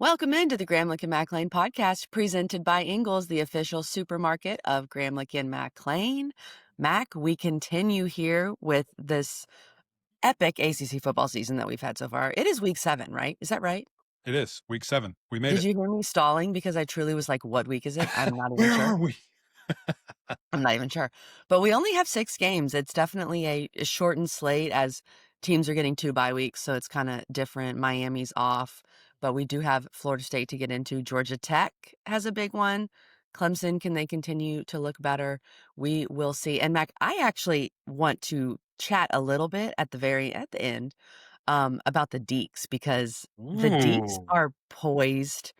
Welcome into the Gramlich and McLean podcast presented by Ingles, the official supermarket of Gramlich and McLean. Mac, we continue here with this epic ACC football season that we've had so far. It is week 7, right? Is that right? It is week 7. We made Did it. you hear me stalling? Because I truly was like, what week is it? I'm not even Where sure. are we? I'm not even sure. But we only have 6 games. It's definitely a shortened slate as teams are getting 2 bye weeks, so it's kind of different. Miami's off, but we do have Florida State to get into. Georgia Tech has a big one. Clemson, can they continue to look better? We will see. And Mac, I actually want to chat a little bit at the end about the Deeks, because the Deeks Ooh. are poised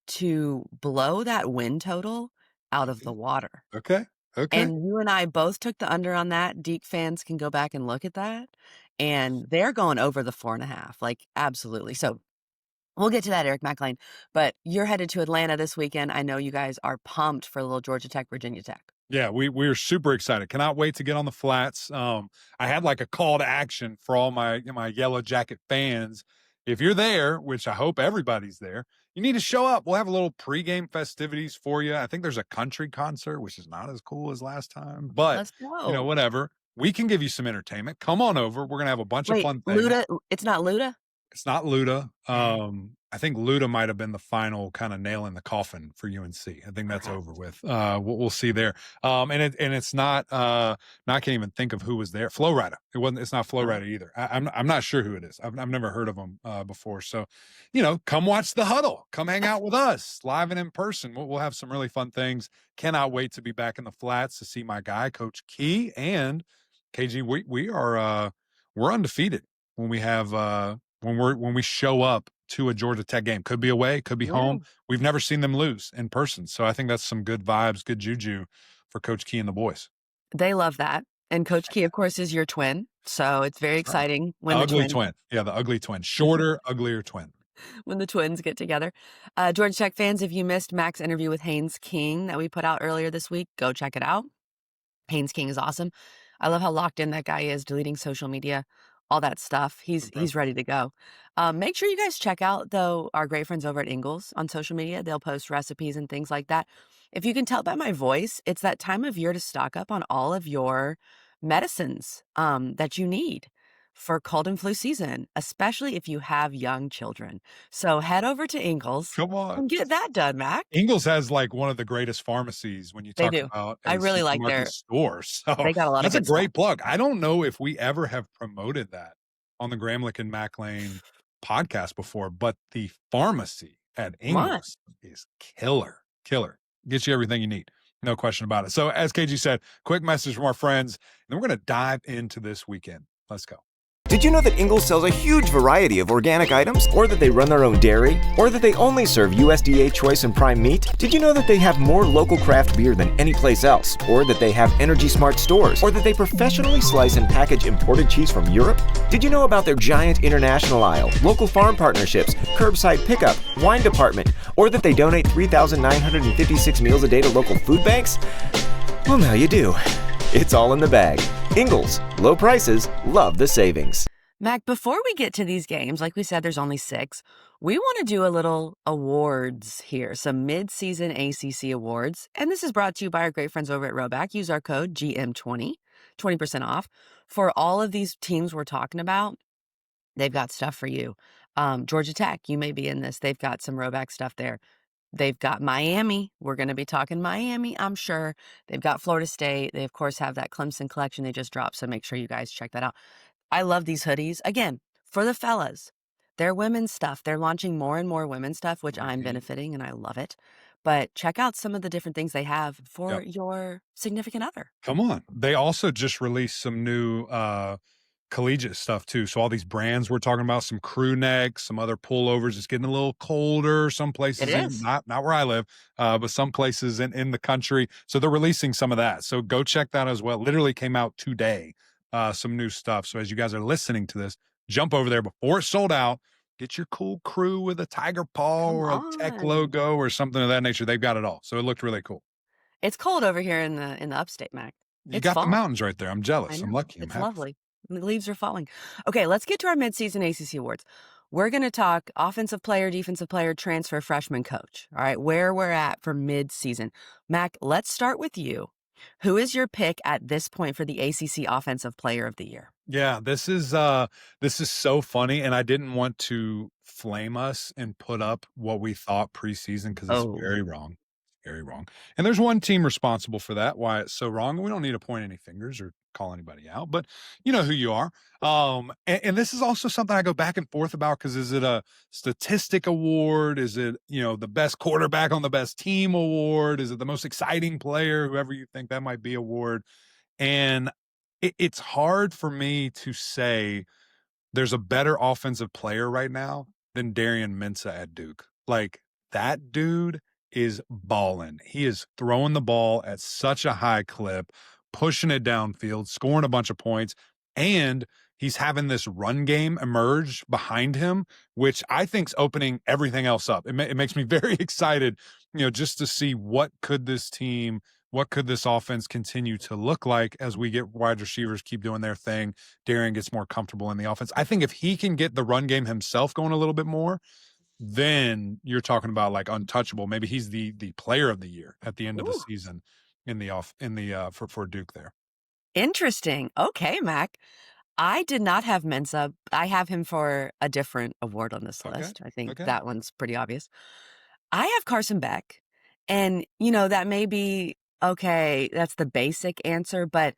to blow that win total out of the water. Okay. Okay. And you and I both took the under on that. Deke fans can go back and look at that. And they're going over the 4.5, like, absolutely. So we'll get to that, Eric McLean. But you're headed to Atlanta this weekend. I know you guys are pumped for a little Georgia Tech, Virginia Tech. Yeah, we're super excited. Cannot wait to get on the flats. I had like a call to action for all my Yellow Jacket fans. If you're there, which I hope everybody's there, you need to show up. We'll have a little pregame festivities for you. I think there's a country concert, which is not as cool as last time, but Let's go. whatever. We can give you some entertainment. Come on over. We're gonna have a bunch of Wait, fun things. Luda, it's not Luda? It's not Luda. I think Luda might have been the final kind of nail in the coffin for UNC. I think that's over with. We'll see there. And it's not. I can't even think of who was there. Flow Rider. It's not Flow Rider either. I'm not sure who it is. I've never heard of them before. So, come watch the huddle. Come hang out with us live and in person. We'll have some really fun things. Cannot wait to be back in the flats to see my guy, Coach Key and KG. We're undefeated when we have when we show up to a Georgia Tech game. Could be away, could be home. We've never seen them lose in person. So I think that's some good vibes, good juju for Coach Key and the boys. They love that. And Coach Key, of course, is your twin. So it's very exciting when the ugly twin. Yeah, the ugly twin. Shorter, uglier twin. When the twins get together. Georgia Tech fans, if you missed Mac's interview with Haynes King that we put out earlier this week, go check it out. Haynes King is awesome. I love how locked in that guy is, deleting social media, all that stuff. He's ready to go. Make sure you guys check out, though, our great friends over at Ingles on social media. They'll post recipes and things like that. If you can tell by my voice, it's that time of year to stock up on all of your medicines that you need for cold and flu season, especially if you have young children. So head over to Ingles Come on. and get that done, Mac. Ingles has like one of the greatest pharmacies when you They talk do. about I really like supermarket their stores. So They got a lot of that's a good stuff. great plug. I don't know if we ever have promoted that on the Gramlich and McLean podcast before, but the pharmacy at Ingles is killer. Gets you everything you need. No question about it. So as KG said, quick message from our friends, and then we're going to dive into this weekend. Let's go. Did you know that Ingles sells a huge variety of organic items? Or that they run their own dairy? Or that they only serve USDA choice and prime meat? Did you know that they have more local craft beer than any place else? Or that they have Energy Smart stores? Or that they professionally slice and package imported cheese from Europe? Did you know about their giant international aisle, local farm partnerships, curbside pickup, wine department? Or that they donate 3,956 meals a day to local food banks? Well, now you do. It's all in the bag. Ingles, low prices, love the savings. Mac, before we get to these games, like we said, there's only 6. We want to do a little awards here, some mid-season ACC awards. And this is brought to you by our great friends over at Rowback. Use our code GM20, 20% off. For all of these teams we're talking about, they've got stuff for you. Georgia Tech, you may be in this. They've got some Rowback stuff there. They've got Miami. We're going to be talking Miami, I'm sure. They've got Florida State. They, of course, have that Clemson collection they just dropped, so make sure you guys check that out. I love these hoodies. Again, for the fellas, they're women's stuff. They're launching more and more women's stuff, which I'm benefiting, and I love it. But check out some of the different things they have for your significant other. Come on. They also just released some new collegiate stuff too. So all these brands we're talking about, some crew necks, some other pullovers. It's getting a little colder. Some places, not where I live, but some places in the country. So they're releasing some of that. So go check that as well. Literally came out today. Some new stuff. So as you guys are listening to this, jump over there before it's sold out. Get your cool crew with a tiger paw or a Tech logo or something of that nature. They've got it all. So it looked really cool. It's cold over here in the upstate, Mac. You got the mountains right there. I'm jealous. I'm lucky. It's lovely. The leaves are falling. Okay, let's get to our midseason ACC awards. We're going to talk offensive player, defensive player, transfer, freshman coach. All right, where we're at for mid-season. Mac, let's start with you. Who is your pick at this point for the ACC Offensive Player of the Year? Yeah, this is so funny, and I didn't want to flame us and put up what we thought preseason because it's Oh, very wrong. Very wrong. And there's one team responsible for that, why it's so wrong. We don't need to point any fingers or call anybody out, but you know who you are. And this is also something I go back and forth about because is it a statistic award? Is it, the best quarterback on the best team award? Is it the most exciting player, whoever you think that might be award? And it's hard for me to say there's a better offensive player right now than Darian Mensah at Duke. Like, that dude is balling. He is throwing the ball at such a high clip, pushing it downfield, scoring a bunch of points, and he's having this run game emerge behind him, which I think's opening everything else up. It makes me very excited, just to see what could this offense continue to look like as we get wide receivers keep doing their thing. Darian gets more comfortable in the offense. I think if he can get the run game himself going a little bit more, then you're talking about like untouchable. Maybe he's the player of the year at the end of the season for Duke there. Interesting. Okay, Mac. I did not have Mensah. I have him for a different award on this list. I think that one's pretty obvious. I have Carson Beck. And, that may be, okay, that's the basic answer, but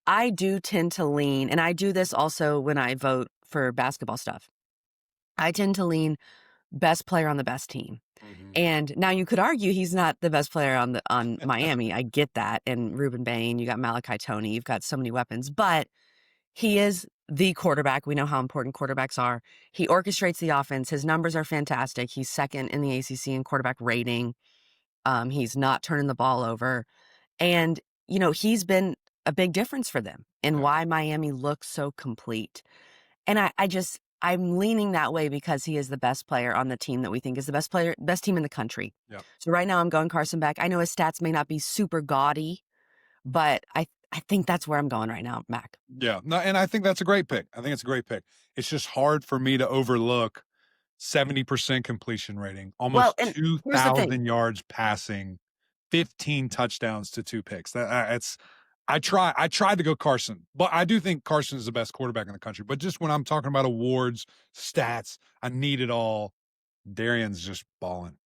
I do tend to lean, and I do this also when I vote for basketball stuff. I tend to lean best player on the best team. Mm-hmm. And now you could argue he's not the best player on Miami. I get that. And Reuben Bain, you got Malachi Toney, you've got so many weapons, but he is the quarterback. We know how important quarterbacks are. He orchestrates the offense. His numbers are fantastic. He's second in the ACC in quarterback rating. He's not turning the ball over. And, he's been a big difference for them in why Miami looks so complete. And I'm leaning that way because he is the best player on the team that we think is the best team in the country. Yep. So right now I'm going Carson Beck. I know his stats may not be super gaudy, but I think that's where I'm going right now, Mac. Yeah, no, and I think that's a great pick. I think it's a great pick. It's just hard for me to overlook 70% completion rating, almost 2,000 yards passing, 15 touchdowns to 2 picks. I tried to go Carson, but I do think Carson is the best quarterback in the country. But just when I'm talking about awards, stats, I need it all. Darian's just balling.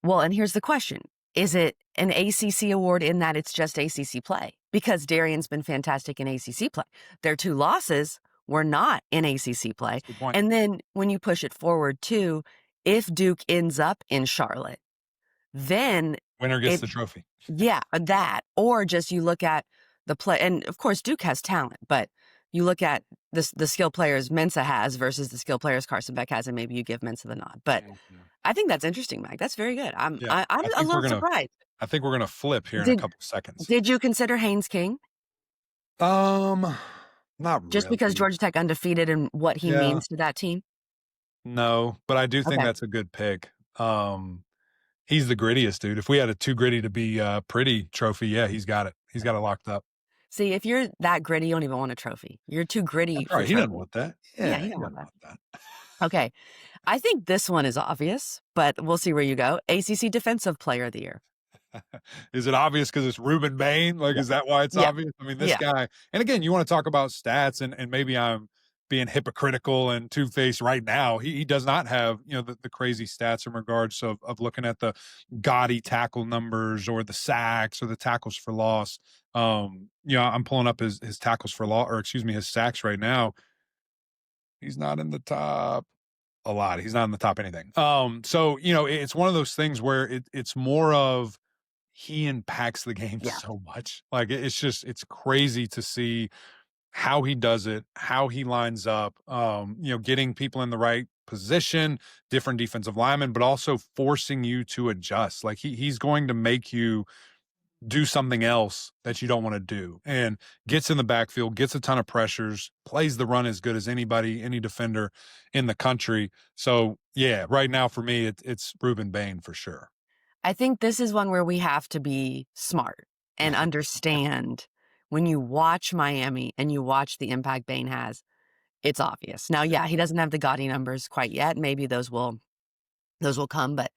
Well, and here's the question. Is it an ACC award in that it's just ACC play? Because Darian's been fantastic in ACC play. Their 2 losses were not in ACC play. And then when you push it forward too, if Duke ends up in Charlotte, then winner gets the trophy. Yeah, that. Or just you look at the play, and of course Duke has talent, but you look at the skill players Mensah has versus the skill players Carson Beck has, and maybe you give Mensah the nod. But I think that's interesting, Mike. That's very good. I'm a little surprised. I think we're gonna flip here in a couple seconds. Did you consider Haynes King? Not really. Just because Georgia Tech undefeated and what he means to that team? No, but I do think that's a good pick. He's the grittiest dude. If we had a too gritty to be pretty trophy, he's got it. He's got it locked up. See, if you're that gritty, you don't even want a trophy. You're too gritty. Right, he doesn't want that. Yeah, he doesn't want that. Okay. I think this one is obvious, but we'll see where you go. ACC Defensive Player of the Year. Is it obvious because it's Reuben Bain? Like, is that why it's obvious? I mean, this guy, and again, you want to talk about stats, and maybe I'm being hypocritical and two-faced right now. He does not have, the crazy stats in regards of looking at the gaudy tackle numbers or the sacks or the tackles for loss. I'm pulling up his tackles for loss, or excuse me, his sacks right now. He's not in the top a lot. He's not in the top anything. So, it's one of those things where it's more of he impacts the game so much. Like, it's crazy to see how he does it, how he lines up, getting people in the right position, different defensive linemen, but also forcing you to adjust. Like, he's going to make you do something else that you don't want to do, and gets in the backfield, gets a ton of pressures, plays the run as good as any defender in the country. So right now for me, it's Reuben Bain for sure. I think this is one where we have to be smart and understand when you watch Miami and you watch the impact Bain has, It's obvious. Now, yeah, he doesn't have the gaudy numbers quite yet. Maybe those will come, but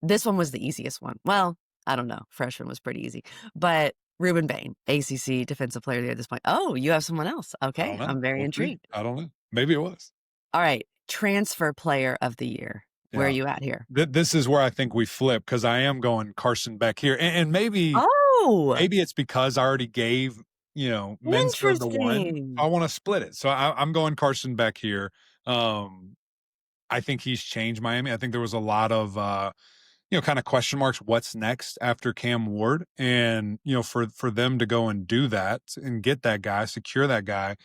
this one was the easiest one. Well, I don't know. Freshman was pretty easy. But Ruben Bain, ACC Defensive Player of the Year at this point. Oh, you have someone else. I Okay. don't know. I'm very We'll see. intrigued. I don't know. Maybe it was. All right. Transfer Player of the Year. Where are Yeah. you at here? This is where I think we flip because I am going Carson Beck here. And maybe Oh, it's because I already gave, Mensa the one. interesting. I want to split it. So I'm going Carson Beck here. I think he's changed Miami. I think there was a lot of kind of question marks. What's next after Cam Ward? And for them to go and do that and get that guy, secure that guy,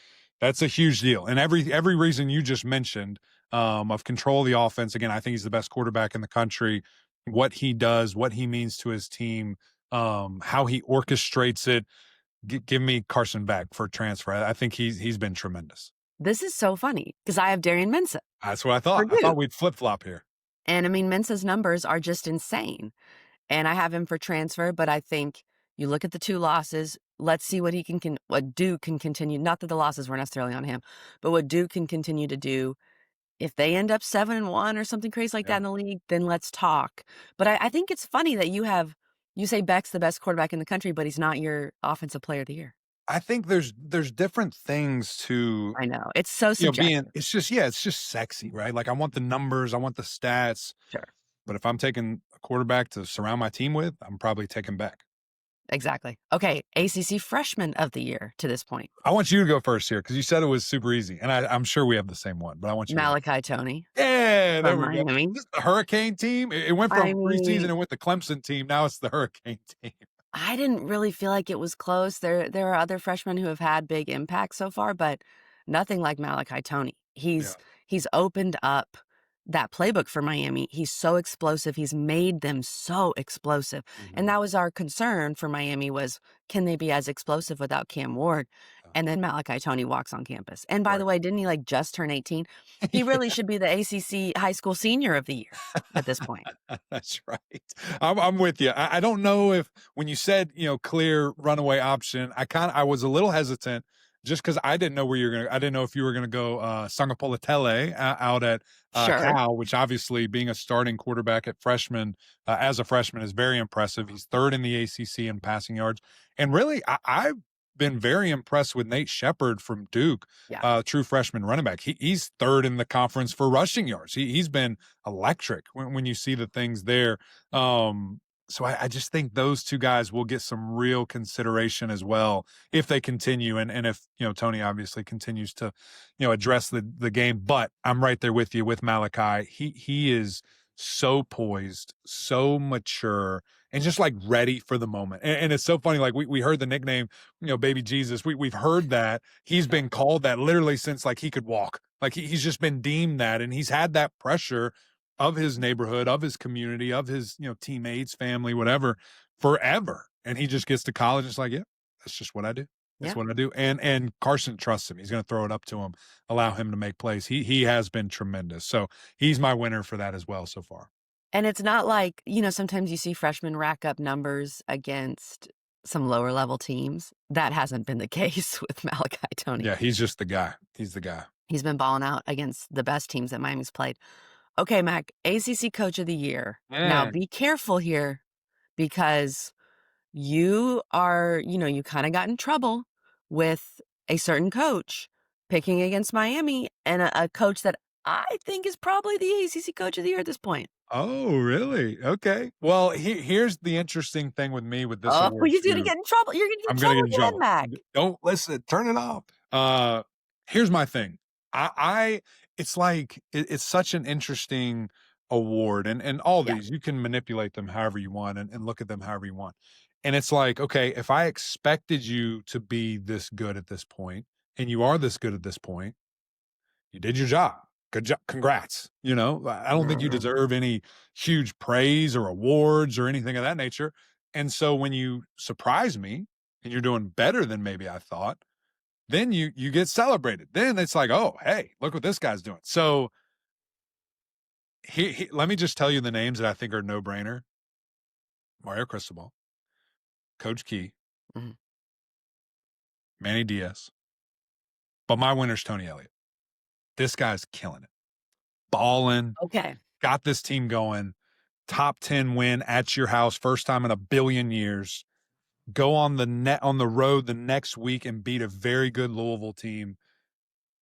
that's a huge deal. And every reason you just mentioned of control of the offense. Again, I think he's the best quarterback in the country. What he does, what he means to his team, how he orchestrates it. Give me Carson Beck for transfer. I think he's been tremendous. This is so funny because I have Darian Mensah. That's what I thought. For I thought Duke. we'd flip flop here. And I mean, Mensah's numbers are just insane. And I have him for transfer, but I think you look at the 2 losses. Let's see what what Duke can continue. Not that the losses were necessarily on him, but what Duke can continue to do. If they end up 7-1 or something crazy like that in the league, then let's talk. But I think it's funny that you say Beck's the best quarterback in the country, but he's not your offensive player of the year. I think there's different things to I know. It's so subjective. it's just sexy, right? Like I want the numbers, I want the stats. Sure. But if I'm taking a quarterback to surround my team with, I'm probably taking Beck. Exactly. Okay, ACC Freshman of the Year to this point. I want you to go first here because you said it was super easy, and I'm sure we have the same one. But I want you. Malachi Tony. Yeah, there from we go. Miami. This is the Hurricane team. It went from preseason and went to Clemson team. Now it's the Hurricane team. I didn't really feel like it was close. There are other freshmen who have had big impacts so far, but nothing like Malachi Tony. He's opened up that playbook for Miami. He's so explosive. He's made them so explosive. And that was our concern for Miami was, can they be as explosive without Cam Ward? And then Malachi Tony walks on campus. And by the way, didn't he just turn 18? He really should be the ACC high school senior of the year at this point. That's right. I'm with you. I don't know if when you said, clear runaway option, I was a little hesitant just because I didn't know I didn't know if you were going to go Sangapolatele out at Cal, which obviously being a starting quarterback as a freshman is very impressive. He's 3rd in the ACC in passing yards. And really, I've been very impressed with Nate Shepard from Duke, true freshman running back. He's 3rd in the conference for rushing yards. He's been electric when you see the things there. So I just think those 2 guys will get some real consideration as well if they continue. And if, Tony obviously continues to, address the game, but I'm right there with you with Malachi. He is so poised, so mature, and just ready for the moment. And it's so funny. We heard the nickname, Baby Jesus. We've heard that he's been called that literally since he could walk. He's just been deemed that, and he's had that pressure of his neighborhood, of his community, of his, teammates, family, whatever, forever. And he just gets to college. It's yeah, that's just what I do. That's what I do. And Carson trusts him. He's going to throw it up to him, allow him to make plays. He has been tremendous. So he's my winner for that as well so far. And it's not sometimes you see freshmen rack up numbers against some lower level teams. That hasn't been the case with Malachi Tony. Yeah, he's just the guy. He's the guy. He's been balling out against the best teams that Miami's played. Okay, Mac, ACC Coach of the Year. Now, be careful here because you are, you kind of got in trouble with a certain coach picking against Miami and a coach that I think is probably the ACC Coach of the Year at this point. Oh, really? Okay. Well, here's the interesting thing with me with this Oh, award. you're going to get in trouble. You're going to get in trouble again, Mac. Don't listen. Turn it off. Here's my thing. It's it's such an interesting award and all these, you can manipulate them however you want and look at them however you want. And it's okay, if I expected you to be this good at this point and you are this good at this point, you did your job. Good job. Congrats. I don't think you deserve any huge praise or awards or anything of that nature. And so when you surprise me and you're doing better than maybe I thought, then you get celebrated. Then it's oh, hey, look what this guy's doing. So let me just tell you the names that I think are no-brainer. Mario Cristobal, Coach Key, Manny Diaz. But my winner's Tony Elliott. this guy's killing it, balling, Okay. got this team going, top 10 win at your house, first time in a billion years. Go on the road the next week and beat a very good Louisville team.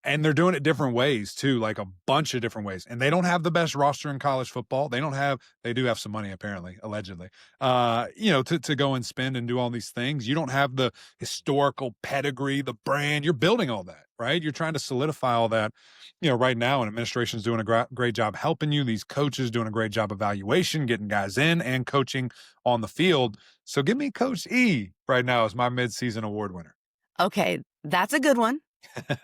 And they're doing it different ways too, like a bunch of different ways. And they don't have the best roster in college football. They do have some money, apparently, allegedly, to go and spend and do all these things. You don't have the historical pedigree, the brand. You're building all that, right? You're trying to solidify all that, right now. And administration's doing a great job helping you. These coaches doing a great job evaluation, getting guys in and coaching on the field. So give me Coach E right now as my midseason award winner. Okay, that's a good one.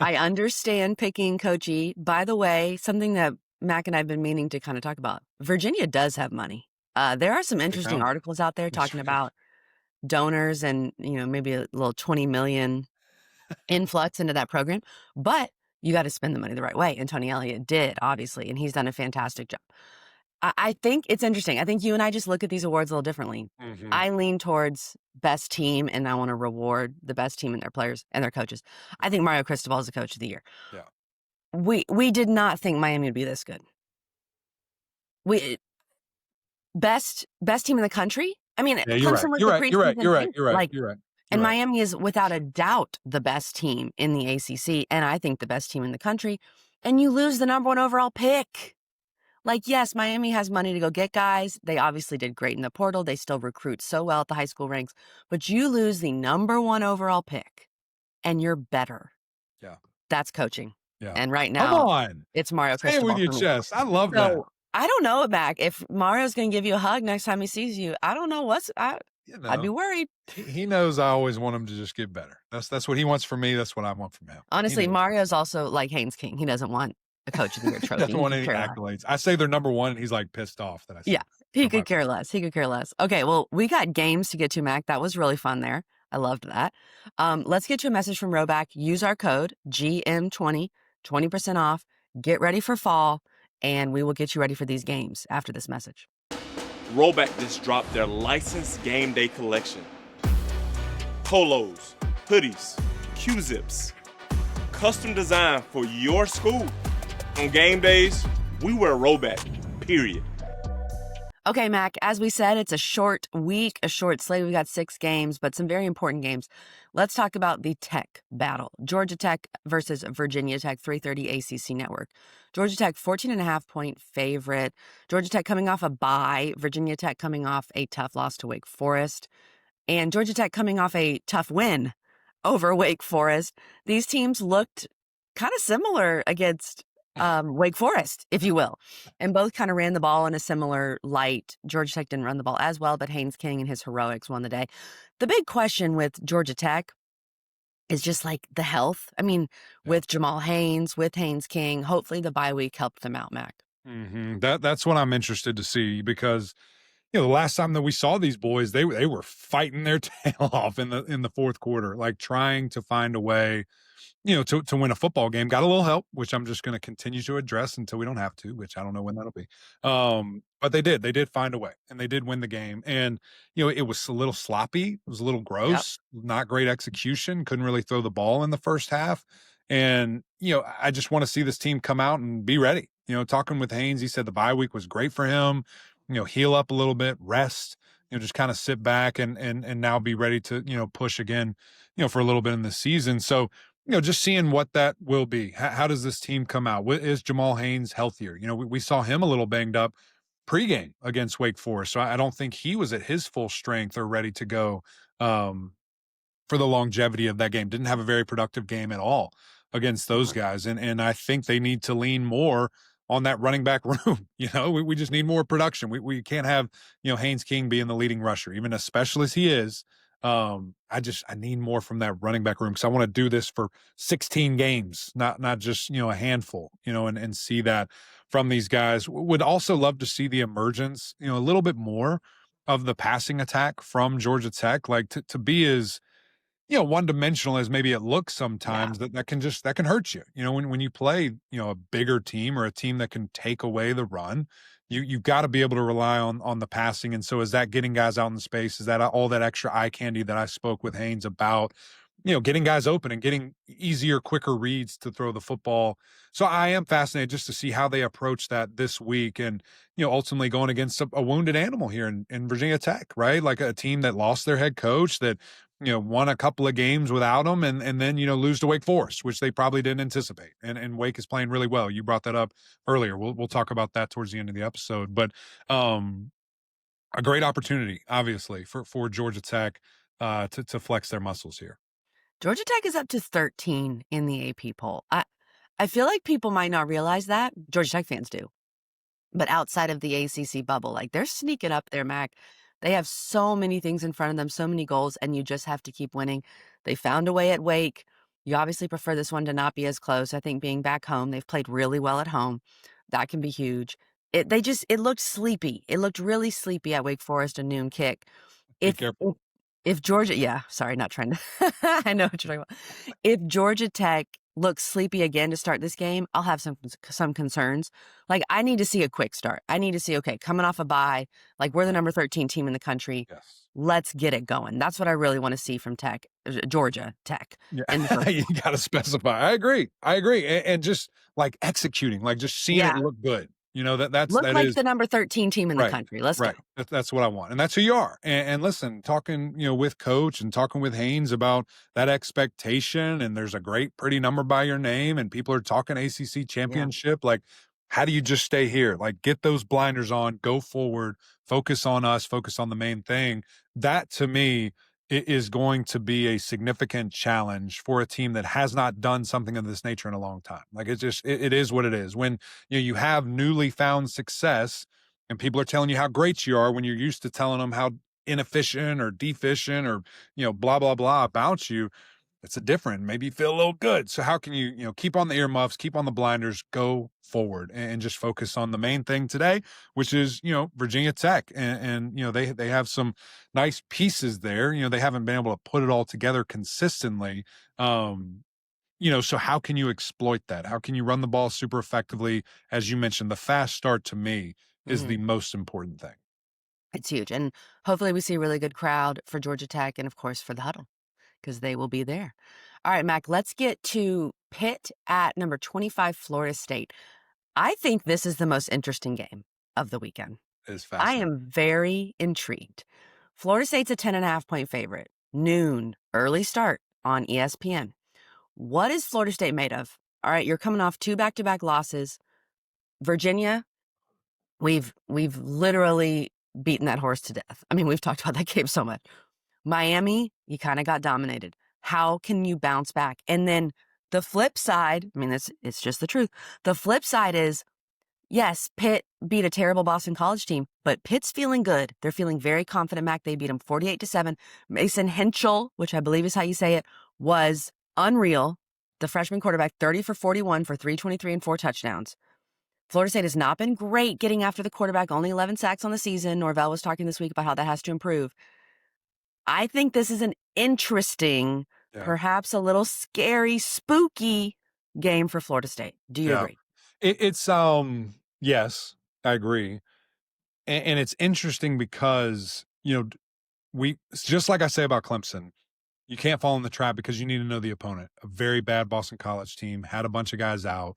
I understand picking Coach E. By the way, something that Mac and I have been meaning to kind of talk about. Virginia does have money. There are some interesting articles out there talking about donors and, maybe a little 20 million influx into that program. But you got to spend the money the right way. And Tony Elliott did, obviously, and he's done a fantastic job. I think it's interesting. I think you and I just look at these awards a little differently. Mm-hmm. I lean towards best team, and I want to reward the best team and their players and their coaches. I think Mario Cristobal is the coach of the year. Yeah. We did not think Miami would be this good. Best team in the country. I mean, Clemson was the preseason. You're right. And Miami is without a doubt the best team in the ACC, and I think the best team in the country. And you lose the number 1 overall pick. Like, yes, Miami has money to go get guys. They obviously did great in the portal. They still recruit so well at the high school ranks. But you lose the number 1 overall pick, and you're better. Yeah. That's coaching. Yeah. And right now, come on, it's Mario Say Cristobal. it with your chest. I love that. I don't know, Mac. If Mario's going to give you a hug next time he sees you, I don't know I'd be worried. He knows I always want him to just get better. That's what he wants from me. That's what I want from him. Honestly, Mario's also like Haynes King. He doesn't want a coach of the year trophy. Doesn't want any accolades. I say they're number 1, and he's like pissed off that I say. Yeah, he could care less. Okay, well, we got games to get to, Mac. That was really fun there. I loved that. Let's get you a message from Rowback. Use our code GM20, 20% off. Get ready for fall, and we will get you ready for these games after this message. Rowback just dropped their licensed game day collection. Polos, hoodies, Q-zips, custom designed for your school. On game days, we wear Rowback, period. Okay, Mac, as we said, it's a short week, a short slate. We got 6 games, but some very important games. Let's talk about the Tech battle. Georgia Tech versus Virginia Tech, 3:30 ACC Network. Georgia Tech, 14.5-point favorite. Georgia Tech coming off a bye. Virginia Tech coming off a tough loss to Wake Forest. And Georgia Tech coming off a tough win over Wake Forest. These teams looked kind of similar against Wake Forest, if you will, and both kind of ran the ball in a similar light. Georgia Tech didn't run the ball as well, but Haynes King and his heroics won the day. The big question with Georgia Tech is just like the health. I mean, with Jamal Haynes, with Haynes King, hopefully the bye week helped them out, Mac. Mm-hmm. That's what I'm interested to see because the last time that we saw these boys, they were fighting their tail off in the fourth quarter, like trying to find a way to win a football game. Got a little help, which I'm just going to continue to address until we don't have to, which I don't know when that'll be. But they did find a way, and they did win the game. And, it was a little sloppy. It was a little gross, not great execution. Couldn't really throw the ball in the first half. And, I just want to see this team come out and be ready. Talking with Haynes, he said the bye week was great for him, heal up a little bit, rest, just kind of sit back and now be ready to, push again, for a little bit in the season. So, just seeing what that will be. How does this team come out? Is Jamal Haynes healthier? We saw him a little banged up pregame against Wake Forest. So I don't think he was at his full strength or ready to go for the longevity of that game. Didn't have a very productive game at all against those guys. And I think they need to lean more on that running back room. We just need more production. We can't have, Haynes King being the leading rusher, even as special as he is. I need more from that running back room because I want to do this for 16 games, not just, a handful, and see that from these guys. Would also love to see the emergence, a little bit more of the passing attack from Georgia Tech, like to be as, one-dimensional as maybe it looks sometimes. That can hurt you. When you play, a bigger team or a team that can take away the run, you've got to be able to rely on the passing. And so is that getting guys out in space? Is that all that extra eye candy that I spoke with Haynes about? getting guys open and getting easier, quicker reads to throw the football. So I am fascinated just to see how they approach that this week, and ultimately going against a wounded animal here in Virginia Tech, right? Like a team that lost their head coach, that won a couple of games without him, and then lose to Wake Forest, which they probably didn't anticipate. And Wake is playing really well. You brought that up earlier. We'll talk about that towards the end of the episode, but a great opportunity, obviously, for Georgia Tech to flex their muscles here. Georgia Tech is up to 13 in the AP poll. I feel like people might not realize that. Georgia Tech fans do. But outside of the ACC bubble, like they're sneaking up there, Mac. They have so many things in front of them, so many goals, and you just have to keep winning. They found a way at Wake. You obviously prefer this one to not be as close. I think being back home, they've played really well at home. That can be huge. It looked sleepy. It looked really sleepy at Wake Forest, a noon kick. Be careful. If Georgia, sorry, not trying to, I know what you're talking about. If Georgia Tech looks sleepy again to start this game, I'll have some concerns. Like, I need to see a quick start. I need to see, okay, coming off a bye, like we're the number 13 team in the country. Yes. Let's get it going. That's what I really want to see from Georgia Tech. Yeah. You got to specify. I agree. And just like executing, like just seeing it look good. That's the number 13 team in the country. Let's go. That's what I want. And that's who you are. And listen, talking, with coach and talking with Haynes about that expectation, and there's a great, pretty number by your name, and people are talking ACC championship. Yeah. Like, how do you just stay here? Like, get those blinders on, go forward, focus on us, focus on the main thing. That to me is going to be a significant challenge for a team that has not done something of this nature in a long time. Like, it is what it is. When you have newly found success and people are telling you how great you are, when you're used to telling them how inefficient or deficient or blah blah blah about you, it's a different. Maybe you feel a little good. So how can you keep on the earmuffs, keep on the blinders, go forward, and just focus on the main thing today, which is Virginia Tech, and they have some nice pieces there. They haven't been able to put it all together consistently. So how can you exploit that? How can you run the ball super effectively? As you mentioned, the fast start to me is the most important thing. It's huge, and hopefully we see a really good crowd for Georgia Tech, and of course for the huddle, because they will be there. All right, Mac, let's get to Pitt at number 25, Florida State. I think this is the most interesting game of the weekend. It's fascinating. I am very intrigued. Florida State's a 10.5-point favorite. Noon, early start on ESPN. What is Florida State made of? All right, you're coming off 2 back-to-back losses. Virginia, we've literally beaten that horse to death. I mean, we've talked about that game so much. Miami, you kind of got dominated. How can you bounce back? And then the flip side, I mean, it's just the truth. The flip side is, yes, Pitt beat a terrible Boston College team, but Pitt's feeling good. They're feeling very confident, Mac. They beat them 48-7. Mason Henschel, which I believe is how you say it, was unreal. The freshman quarterback, 30 for 41 for 323 and 4 touchdowns. Florida State has not been great getting after the quarterback, only 11 sacks on the season. Norvell was talking this week about how that has to improve. I think this is an interesting, perhaps a little scary, spooky game for Florida State. Do you agree? It's yes, I agree. And it's interesting because, we, just like I say about Clemson, you can't fall in the trap because you need to know the opponent. A very bad Boston College team, had a bunch of guys out,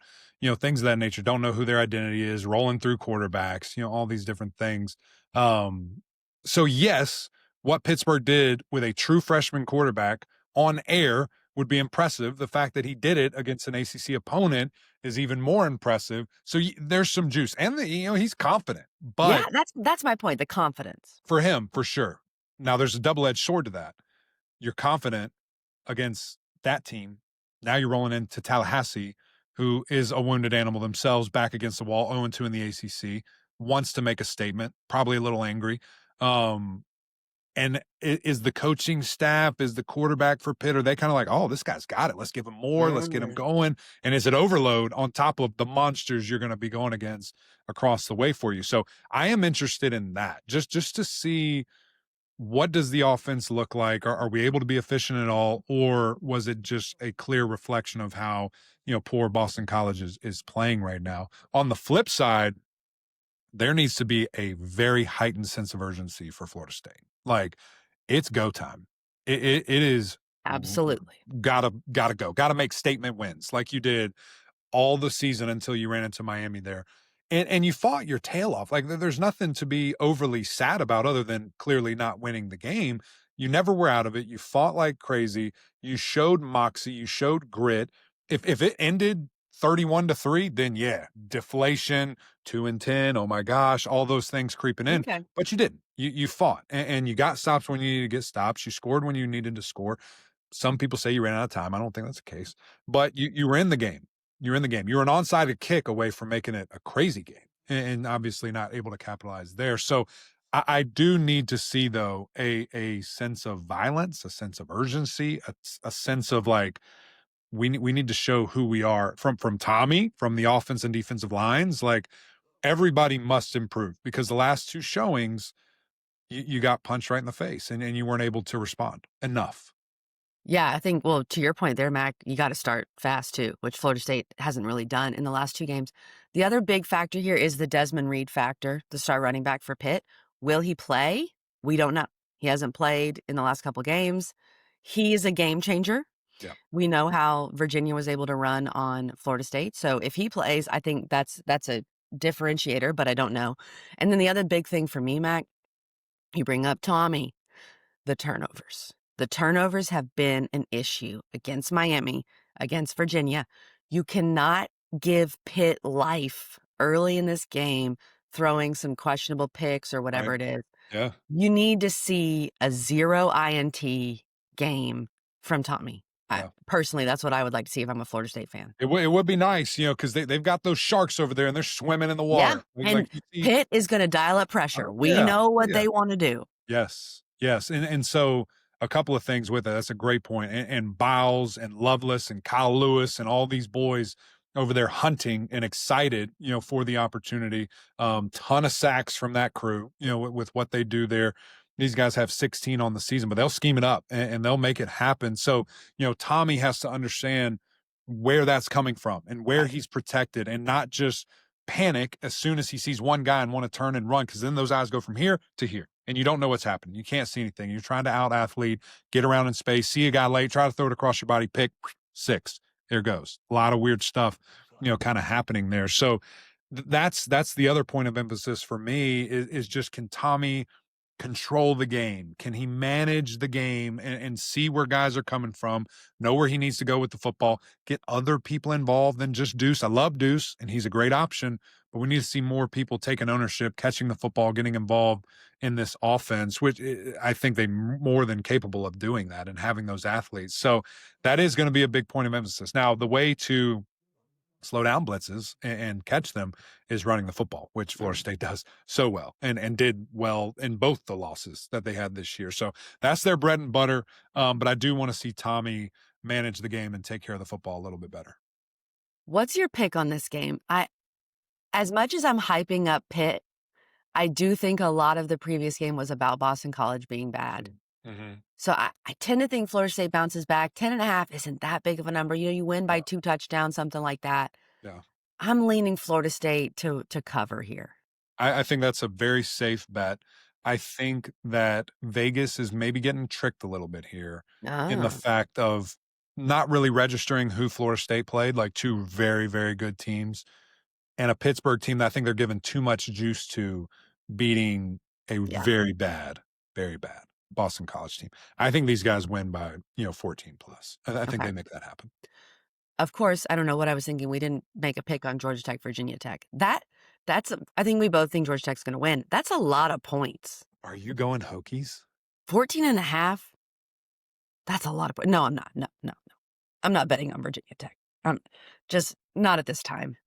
things of that nature, don't know who their identity is, rolling through quarterbacks, all these different things. So yes, what Pittsburgh did with a true freshman quarterback on air would be impressive. The fact that he did it against an ACC opponent is even more impressive. So there's some juice, and he's confident. But yeah, that's my point. The confidence for him, for sure. Now there's a double-edged sword to that. You're confident against that team. Now you're rolling into Tallahassee, who is a wounded animal themselves, back against the wall, 0-2 in the ACC, wants to make a statement, probably a little angry. And is the coaching staff, is the quarterback for Pitt, are they kind of like, oh, this guy's got it, let's give him more, let's get him going? And is it overload on top of the monsters you're going to be going against across the way for you? So I am interested in that, just to see, what does the offense look like? Are we able to be efficient at all? Or was it just a clear reflection of how, poor Boston College is playing right now? On the flip side, there needs to be a very heightened sense of urgency for Florida State. Like, it's go time. It is Absolutely. Gotta go. Gotta make statement wins like you did all the season until you ran into Miami there. And you fought your tail off. Like there's nothing to be overly sad about other than clearly not winning the game. You never were out of it. You fought like crazy. You showed moxie. You showed grit. If it ended 31-3, then yeah, deflation, 2-10. Oh my gosh, all those things creeping in. Okay. But you didn't. You fought and you got stops when you needed to get stops. You scored when you needed to score. Some people say you ran out of time. I don't think that's the case. But you were in the game. You're in the game. You were an onside kick away from making it a crazy game, and obviously not able to capitalize there. So I do need to see, though, a sense of violence, a sense of urgency, a sense of like we need to show who we are from Tommy, from the offense and defensive lines. Like everybody must improve because the last two showings you got punched right in the face and you weren't able to respond enough. Yeah, I think, well, to your point there, Mac, you got to start fast too, which Florida State hasn't really done in the last two games. The other big factor here is the Desmond Reed factor, the star running back for Pitt. Will he play? We don't know. He hasn't played in the last couple games. He is a game changer. Yeah. We know how Virginia was able to run on Florida State. So if he plays, I think that's a differentiator, but I don't know. And then the other big thing for me, Mac, you bring up Tommy, the turnovers. The turnovers have been an issue against Miami, against Virginia. You cannot give Pitt life early in this game, throwing some questionable picks or whatever Right. it is. Yeah. You need to see a 0 INT game from Tommy. Yeah. Personally, that's what I would like to see if I'm a Florida State fan. It would be nice, because they've got those sharks over there and they're swimming in the water. Yeah, and Pitt is going to dial up pressure. We know what they want to do. Yes. And so a couple of things with it. That's a great point. And Biles and Lovelace and Kyle Lewis and all these boys over there hunting and excited, for the opportunity. Ton of sacks from that crew, with what they do there. These guys have 16 on the season, but they'll scheme it up and they'll make it happen. So, Tommy has to understand where that's coming from and where he's protected and not just panic as soon as he sees one guy and want to turn and run, because then those eyes go from here to here and you don't know what's happening. You can't see anything. You're trying to out athlete, get around in space, see a guy late, try to throw it across your body, pick 6. There goes. A lot of weird stuff, kind of happening there. So that's the other point of emphasis for me is just, can Tommy control the game? Can he manage the game and see where guys are coming from, know where he needs to go with the football, get other people involved than just Deuce? I love Deuce, and he's a great option, but we need to see more people taking ownership, catching the football, getting involved in this offense, which I think they're more than capable of doing that and having those athletes. So that is going to be a big point of emphasis. Now, the way to slow down blitzes and catch them is running the football, which Florida State does so well and did well in both the losses that they had this year. So that's their bread and butter. But I do want to see Tommy manage the game and take care of the football a little bit better. What's your pick on this game? As much as I'm hyping up Pitt, I do think a lot of the previous game was about Boston College being bad. Mm-hmm. So I tend to think Florida State bounces back. 10.5 isn't that big of a number. You win by 2 touchdowns, something like that. Yeah. I'm leaning Florida State to cover here. I think that's a very safe bet. I think that Vegas is maybe getting tricked a little bit here in the fact of not really registering who Florida State played, like 2 very, very good teams, and a Pittsburgh team that I think they're giving too much juice to, beating a very bad Boston College team. I think these guys win by, 14 plus. I think they make that happen. Of course, I don't know what I was thinking. We didn't make a pick on Georgia Tech, Virginia Tech. I think we both think Georgia Tech's going to win. That's a lot of points. Are you going Hokies? 14.5? That's a lot of points. No, I'm not. No. I'm not betting on Virginia Tech. Just not at this time.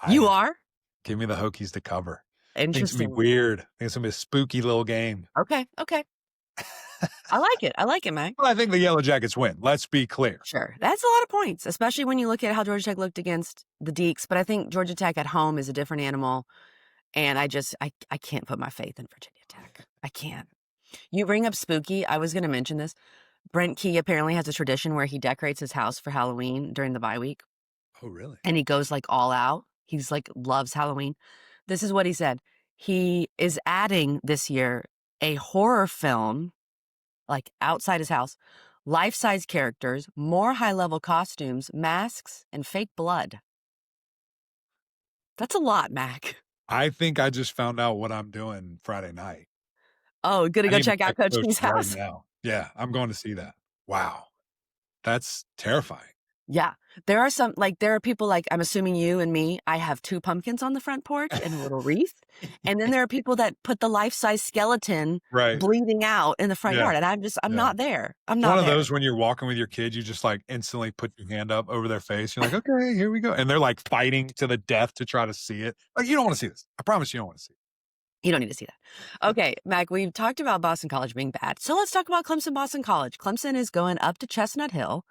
You are? Give me the Hokies to cover. Interesting. It's going to be weird. I think it's going to be a spooky little game. Okay. I like it, Mac. Well, I think the Yellow Jackets win. Let's be clear. Sure. That's a lot of points, especially when you look at how Georgia Tech looked against the Deacs. But I think Georgia Tech at home is a different animal. And I can't put my faith in Virginia Tech. I can't. You bring up spooky. I was going to mention this. Brent Key apparently has a tradition where he decorates his house for Halloween during the bye week. Oh, really? And he goes like all out. He's like loves Halloween. This is what he said. He is adding this year a horror film, like outside his house, life-size characters, more high-level costumes, masks, and fake blood. That's a lot, Mac. I think I just found out what I'm doing Friday night. Oh, gonna I go need to check out text Coach Coach K's right house? now. Yeah, I'm going to see that. Wow. That's terrifying. Yeah. There are some, like, there are people like, I'm assuming you and me, I have 2 pumpkins on the front porch and a little wreath. And then there are people that put the life-size skeleton Right. bleeding out in the front Yeah. yard. And I'm Yeah. not there. I'm It's not one of there. those when you're walking with your kid, you just, like, instantly put your hand up over their face. You're like, "Okay, here we go." And they're, like, fighting to the death to try to see it. Like, you don't wanna see this. I promise you don't wanna see it. You don't need to see that. Okay, Mac, we've talked about Boston College being bad. So let's talk about Clemson Boston College. Clemson is going up to Chestnut Hill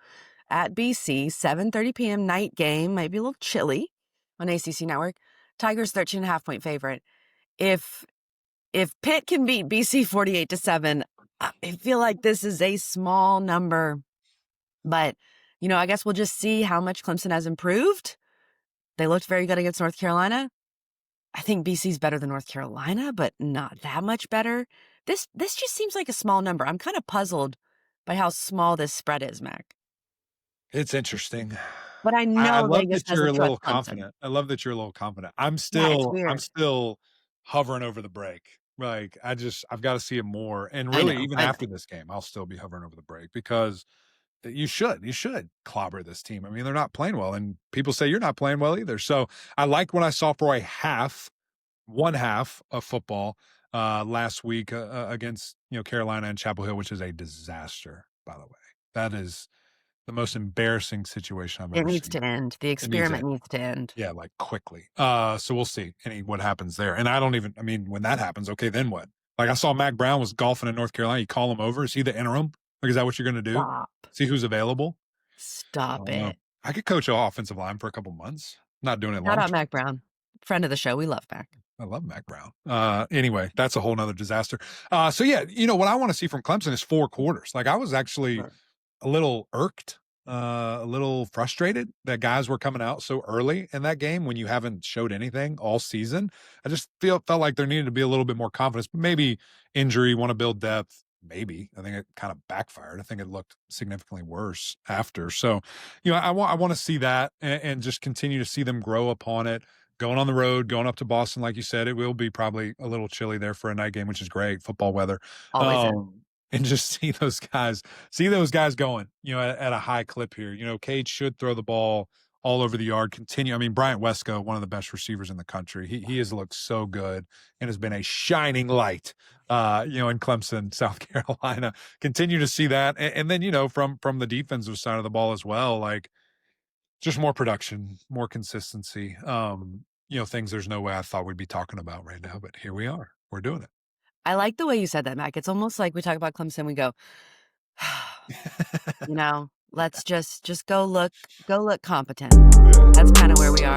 at BC, 7:30 p.m. night game, maybe a little chilly on ACC Network. Tigers 13.5-point favorite. If Pitt can beat BC 48-7, I feel like this is a small number. But, I guess we'll just see how much Clemson has improved. They looked very good against North Carolina. I think BC's better than North Carolina, but not that much better. This just seems like a small number. I'm kind of puzzled by how small this spread is, Mac. It's interesting. But I I know love Vegas that you're a doesn't trust little Clemson. confident. I love that you're a little confident. I'm Yeah, it's still weird. hovering over the break. Like, I've gotta see it more. And I really, know. even after this game, I'll still be hovering over the break because you should clobber this team. I mean, they're not playing well, and people say you're not playing well either. So I like what I saw for one half of football last week against Carolina and Chapel Hill, which is a disaster, by the way. That is the most embarrassing situation I've It ever needs seen. to end. The It needs to experiment needs to end. Yeah, like quickly. So we'll see what happens there. And I mean, when that happens, okay, then what? Like I saw Mac Brown was golfing in North Carolina. You call him over. Is he the interim? Like, is that what you're going to do? Stop. See who's available? I Stop don't know. it. I could coach an offensive line for a couple months. Not doing it long. Shout out Mac Brown. Friend of the show. We love Mac. I love Mac Brown. Anyway, that's a whole nother disaster. So yeah, what I want to see from Clemson is 4 quarters. Like I was actually a little irked, a little frustrated that guys were coming out so early in that game when you haven't showed anything all season. I just felt like there needed to be a little bit more confidence, but maybe injury, want to build depth. Maybe I think it kind of backfired. I think it looked significantly worse after. So, I want to see that and just continue to see them grow upon it. Going on the road, going up to Boston, like you said, it will be probably a little chilly there for a night game, which is great. Football weather. Always And just see those guys going, at a high clip here. Cade should throw the ball all over the yard, continue. I mean, Bryant Wesco, one of the best receivers in the country. He has looked so good and has been a shining light, in Clemson, South Carolina. Continue to see that. And then, from the defensive side of the ball as well, like just more production, more consistency. Things there's no way I thought we'd be talking about right now, but here we are. We're doing it. I like the way you said that, Mac. It's almost like we talk about Clemson, we go, let's just go look competent. That's kind of where we are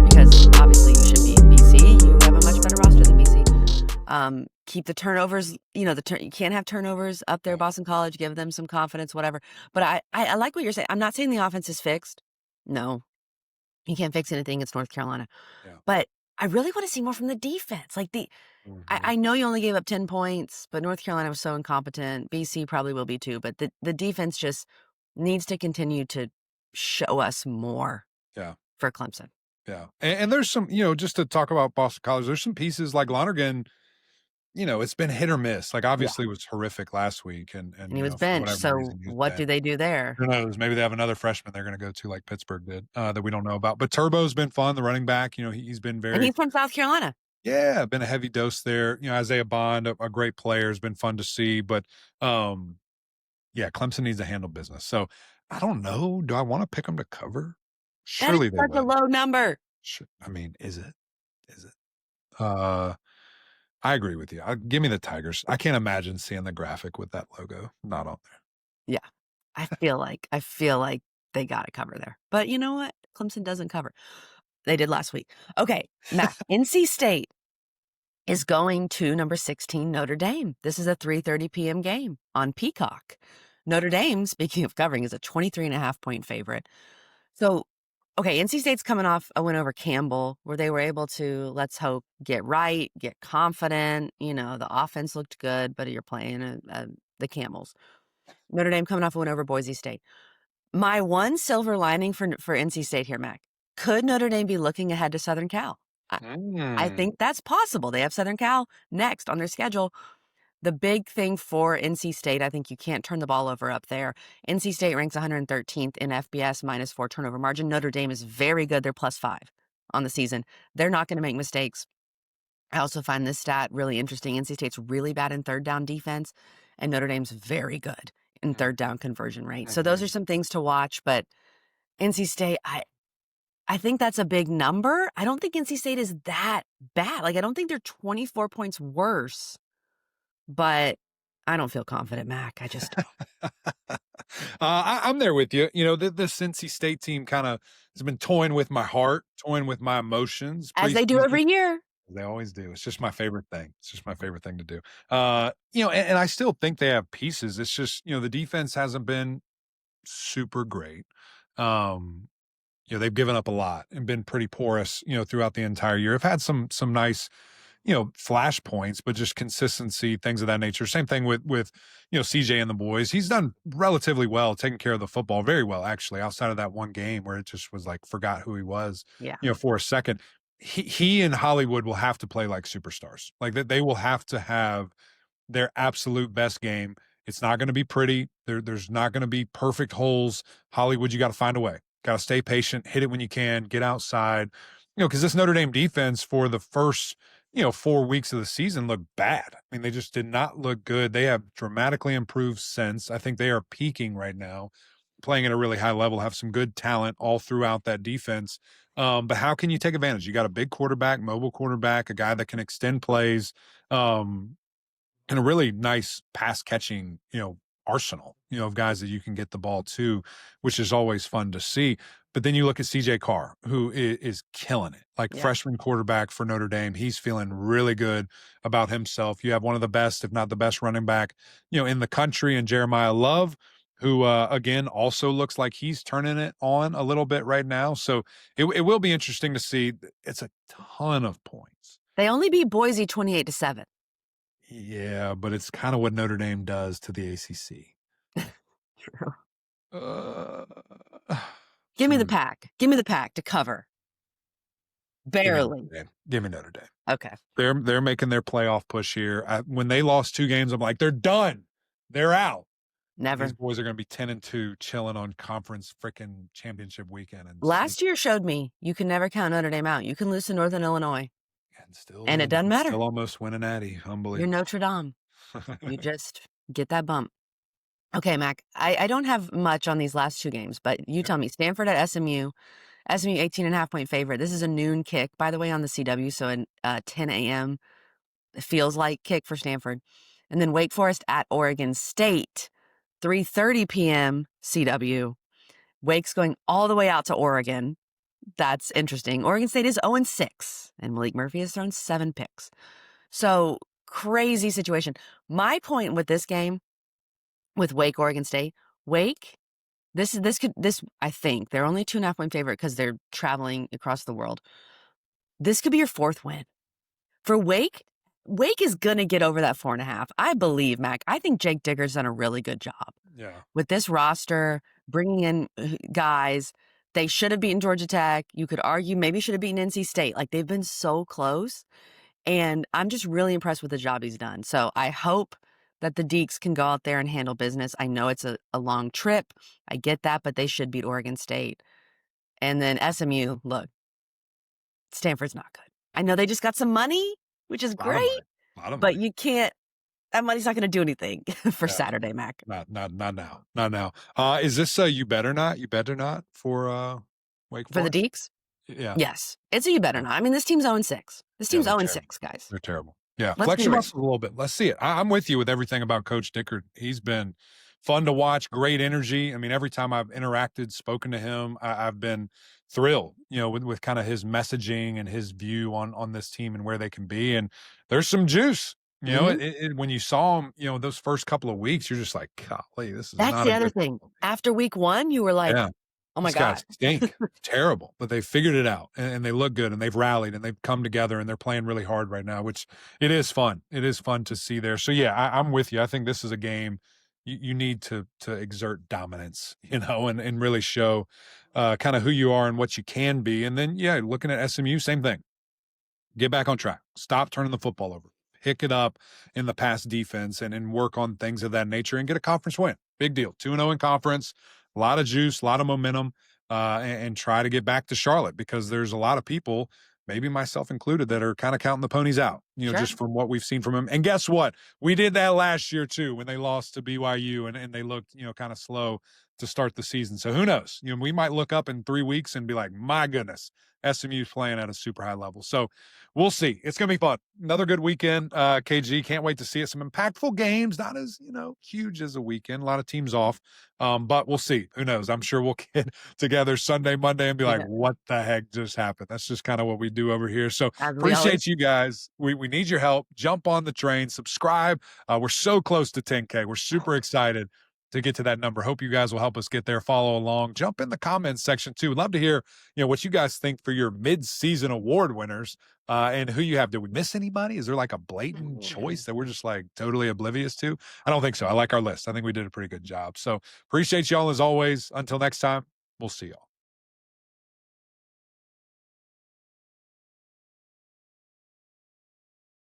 because obviously you should beat BC. You have a much better roster than BC. Keep the turnovers, you can't have turnovers up there, Boston College, give them some confidence, whatever. But I like what you're saying. I'm not saying the offense is fixed. No, you can't fix anything. It's North Carolina. Yeah. But I really want to see more from the defense. Like I know you only gave up 10 points, but North Carolina was so incompetent. BC probably will be too, but the defense just needs to continue to show us more for Clemson. Yeah. And there's some, just to talk about Boston College, there's some pieces like Lonergan, it's been hit or miss. Like obviously it was horrific last week and he was benched. So what do they do there? Who knows? Maybe they have another freshman they're going to go to like Pittsburgh did that we don't know about. But Turbo's been fun, the running back. He's been very. And he's from South Carolina. Yeah, been a heavy dose there. Isaiah Bond, a great player, has been fun to see. But Clemson needs to handle business. So I don't know. Do I want to pick them to cover? Surely that is such a low number. I mean, is it? I agree with you. Give me the Tigers. I can't imagine seeing the graphic with that logo not on there. Yeah. I feel like they got to cover there. But you know what? Clemson doesn't cover. They did last week. Okay, Matt, NC State is going to number 16 Notre Dame. This is a 3:30 p.m. game on Peacock. Notre Dame, speaking of covering, is a 23.5-point favorite. So, okay, NC State's coming off a win over Campbell where they were able to, let's hope, get right, get confident. The offense looked good, but you're playing the Camels. Notre Dame coming off a win over Boise State. My one silver lining for NC State here, Mac. Could Notre Dame be looking ahead to Southern Cal? I think that's possible. They have Southern Cal next on their schedule. The big thing for NC State, I think you can't turn the ball over up there. NC State ranks 113th in FBS -4 turnover margin. Notre Dame is very good. They're +5 on the season. They're not going to make mistakes. I also find this stat really interesting. NC State's really bad in third down defense, and Notre Dame's very good in third down conversion rate. So those are some things to watch. But NC State, I think that's a big number. I don't think NC State is that bad. Like, I don't think they're 24 points worse, but I don't feel confident, Mac. I just don't. I'm there with you. You know, this NC State team kind of has been toying with my heart, toying with my emotions. As they do every year. They always do. It's just my favorite thing. It's just my favorite thing to do. You know, and I still think they have pieces. It's just, you know, the defense hasn't been super great. You know, they've given up a lot and been pretty porous, you know, throughout the entire year. Have had some nice, you know, flash points, but just consistency, things of that nature. Same thing with you know, CJ and the boys. He's done relatively well, taking care of the football very well, actually, outside of that one game where it just was like forgot who he was, Yeah. you know, for a second. He and Hollywood will have to play like superstars. Like that, they will have to have their absolute best game. It's not going to be pretty. There's not going to be perfect holes. Hollywood, you got to find a way. Got to stay patient, hit it when you can, get outside. You know, because this Notre Dame defense for the first, you know, 4 weeks of the season looked bad. I mean, they just did not look good. They have dramatically improved since. I think they are peaking right now, playing at a really high level, have some good talent all throughout that defense. But how can you take advantage? You got a big quarterback, mobile quarterback, a guy that can extend plays, and a really nice pass catching, you know, arsenal, you know, of guys that you can get the ball to, which is always fun to see. But then you look at CJ Carr, who is killing it, like freshman quarterback for Notre Dame. He's feeling really good about himself. You have one of the best, if not the best running back, you know, in the country, and Jeremiah Love, who, again, also looks like he's turning it on a little bit right now. So it will be interesting to see. It's a ton of points. They only beat Boise 28-7. Yeah, but it's kind of what Notre Dame does to the ACC. True. Give me the pack. Give me the pack to cover. Barely. Give me Notre Dame. Okay. They're making their playoff push here. When they lost 2 games, I'm like, they're done. They're out. Never. These boys are going to be 10-2, chilling on conference freaking championship weekend. And last year showed me you can never count Notre Dame out. You can lose to Northern Illinois. And it doesn't matter. Still almost win a natty. Unbelievable. You're Notre Dame. You just get that bump. Okay, Mac, I don't have much on these last 2 games, but you tell me. Stanford at SMU. SMU 18.5-point favorite. This is a noon kick, by the way, on the CW, so at 10 a.m. It feels like kick for Stanford. And then Wake Forest at Oregon State, 3:30 p.m. CW. Wake's going all the way out to Oregon. That's interesting. Oregon State is 0-6, and Malik Murphy has thrown 7 picks. So crazy situation. My point with this game, with Wake, Oregon State, Wake, this I think they're only 2.5-point favorite because they're traveling across the world. This could be your 4th win for Wake. Wake is gonna get over that 4.5. I believe, Mac. I think Jake Digger's done a really good job. Yeah. With this roster, bringing in guys. They should have beaten Georgia Tech. You could argue maybe should have beaten NC State. Like, they've been so close. And I'm just really impressed with the job he's done. So I hope that the Deeks can go out there and handle business. I know it's a long trip. I get that, but they should beat Oregon State. And then SMU, look, Stanford's not good. I know they just got some money, which is great, but you can't. That money's not going to do anything for Saturday, Mac. Not now. Is this you better not for Wake Forest? For the Deeks? Yeah. Yes. It's a you better not. I mean, this team's 0-6. This team's 0-6, guys. They're terrible. Yeah. Let's Flex be your real. muscles a little bit. Let's see it. I'm with you with everything about Coach Dickert. He's been fun to watch, great energy. I mean, every time I've interacted, spoken to him, I've been thrilled, you know, with kind of his messaging and his view on this team and where they can be. And there's some juice. You know, when you saw him, you know, those first couple of weeks, you're just like, golly, this is That's not the other thing. After week 1, you were like, oh my These God. guys stink. Terrible. But they figured it out and they look good and they've rallied and they've come together and they're playing really hard right now, which it is fun. It is fun to see there. So, yeah, I'm with you. I think this is a game you need to exert dominance, and really show kind of who you are and what you can be. And then, yeah, looking at SMU, same thing. Get back on track. Stop turning the football over. Pick it up in the pass defense and work on things of that nature and get a conference win. Big deal. 2-0 in conference, a lot of juice, a lot of momentum, and try to get back to Charlotte because there's a lot of people, maybe myself included, that are kind of counting the ponies out, Sure. just from what we've seen from him. And guess what? We did that last year too when they lost to BYU and they looked, kind of slow to start the season. So who knows? We might look up in 3 weeks and be like, my goodness, SMU's playing at a super high level. So we'll see. It's going to be fun. Another good weekend, KG. Can't wait to see it. Some impactful games, not as, huge as a weekend. A lot of teams off, but we'll see. Who knows? I'm sure we'll get together Sunday, Monday, and be like, what the heck just happened? That's just kind of what we do over here. So appreciate you guys. We need your help. Jump on the train. Subscribe. We're so close to 10K. We're super excited to get to that number. Hope you guys will help us get there. Follow along. Jump in the comments section too. Love to hear, what you guys think for your mid-season award winners and who you have. Did we miss anybody? Is there like a blatant choice that we're just like totally oblivious to? I don't think so. I like our list. I think we did a pretty good job. So appreciate y'all as always. Until next time, we'll see y'all.